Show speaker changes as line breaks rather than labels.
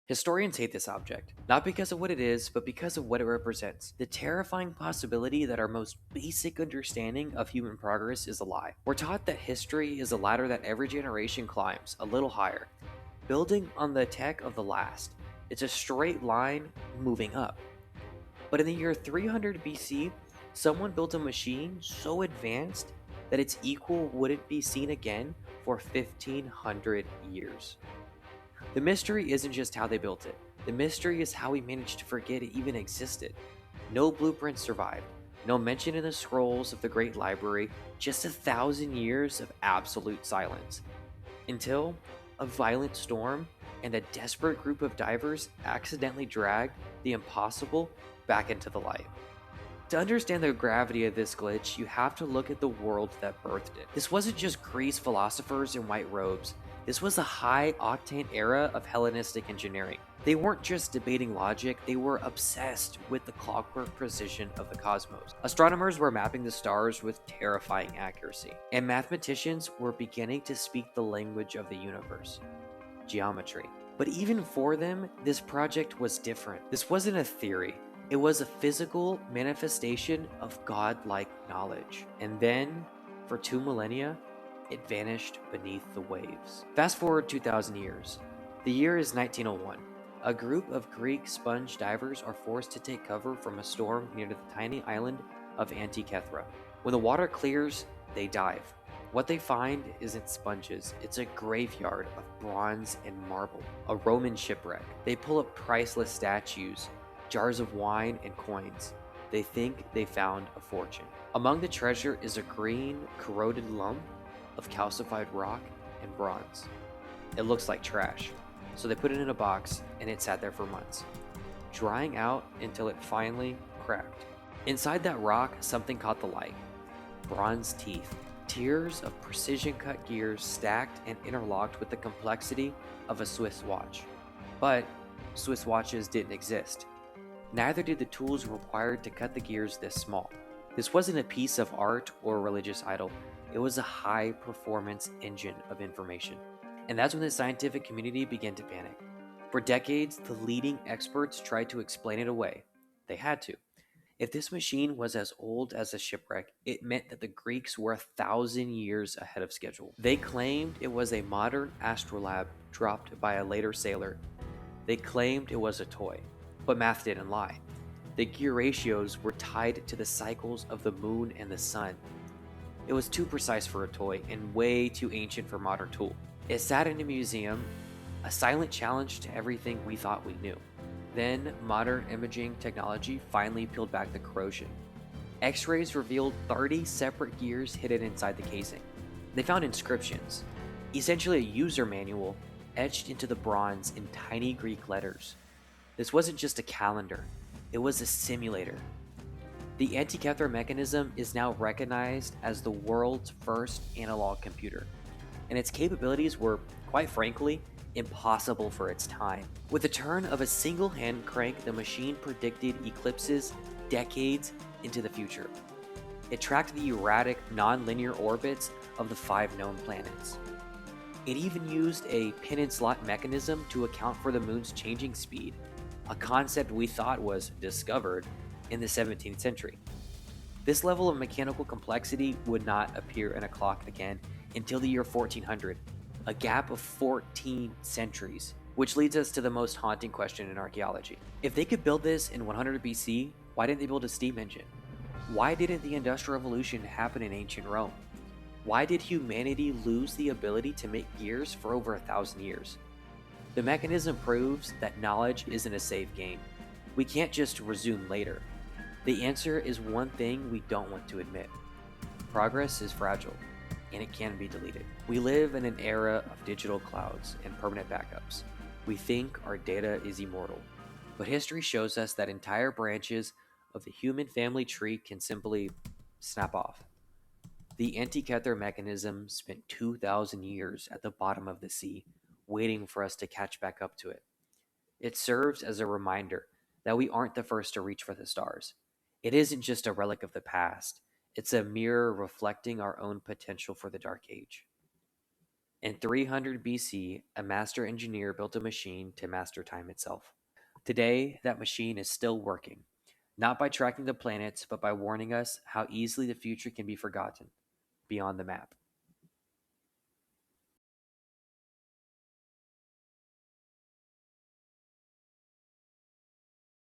Historians hate this object, not because of what it is, but because of what it represents. The terrifying possibility that our most basic understanding of human progress is a lie. We're taught that history is a ladder that every generation climbs a little higher, building on the tech of the last. It's a straight line moving up. But in the year 300 BC, someone built a machine so advanced that its equal wouldn't be seen again for 1500 years. The mystery isn't just how they built it, the mystery is how we managed to forget it even existed. No blueprints survived, no mention in the scrolls of the Great Library, just 1,000 years of absolute silence. Until a violent storm and a desperate group of divers accidentally dragged the impossible back into the light. To understand the gravity of this glitch, you have to look at the world that birthed it. This wasn't just Greece philosophers in white robes. This was a high-octane era of Hellenistic engineering. They weren't just debating logic, they were obsessed with the clockwork precision of the cosmos. Astronomers were mapping the stars with terrifying accuracy, and mathematicians were beginning to speak the language of the universe: geometry. But even for them, this project was different. This wasn't a theory. It was a physical manifestation of godlike knowledge. And then, for 2 millennia, it vanished beneath the waves. Fast forward 2,000 years. The year is 1901. A group of Greek sponge divers are forced to take cover from a storm near the tiny island of Antikythera. When the water clears, they dive. What they find isn't sponges, it's a graveyard of bronze and marble, a Roman shipwreck. They pull up priceless statues, jars of wine, and coins. They think they found a fortune. Among the treasure is a green, corroded lump of calcified rock and bronze. It looks like trash, so they put it in a box and it sat there for months, drying out until it finally cracked. Inside that rock, something caught the light: bronze teeth. Tiers of precision-cut gears stacked and interlocked with the complexity of a Swiss watch. But Swiss watches didn't exist. Neither did the tools required to cut the gears this small. This wasn't a piece of art or a religious idol, it was a high-performance engine of information. And that's when the scientific community began to panic. For decades, the leading experts tried to explain it away. They had to. If this machine was as old as a shipwreck, it meant that the Greeks were 1,000 years ahead of schedule. They claimed it was a modern astrolabe dropped by a later sailor. They claimed it was a toy, but math didn't lie. The gear ratios were tied to the cycles of the moon and the sun. It was too precise for a toy and way too ancient for modern tool. It sat in a museum, a silent challenge to everything we thought we knew. Then, modern imaging technology finally peeled back the corrosion. X-rays revealed 30 separate gears hidden inside the casing. They found inscriptions, essentially a user manual, etched into the bronze in tiny Greek letters. This wasn't just a calendar, it was a simulator. The Antikythera Mechanism is now recognized as the world's first analog computer, and its capabilities were, quite frankly, impossible for its time. With the turn of a single hand crank, the machine predicted eclipses decades into the future. It tracked the erratic, non-linear orbits of the 5 known planets. It even used a pin and slot mechanism to account for the moon's changing speed, a concept we thought was discovered in the 17th century. This level of mechanical complexity would not appear in a clock again until the year 1400, a gap of 14 centuries, which leads us to the most haunting question in archaeology. If they could build this in 100 BC, why didn't they build a steam engine? Why didn't the Industrial Revolution happen in ancient Rome? Why did humanity lose the ability to make gears for over 1,000 years? The mechanism proves that knowledge isn't a safe game. We can't just resume later. The answer is one thing we don't want to admit. Progress is fragile, and it can be deleted. We live in an era of digital clouds and permanent backups. We think our data is immortal, but history shows us that entire branches of the human family tree can simply snap off. The Antikythera Mechanism spent 2,000 years at the bottom of the sea, waiting for us to catch back up to it. It serves as a reminder that we aren't the first to reach for the stars. It isn't just a relic of the past, it's a mirror reflecting our own potential for the Dark Age. In 300 BC, a master engineer built a machine to master time itself. Today, that machine is still working, not by tracking the planets, but by warning us how easily the future can be forgotten beyond the map.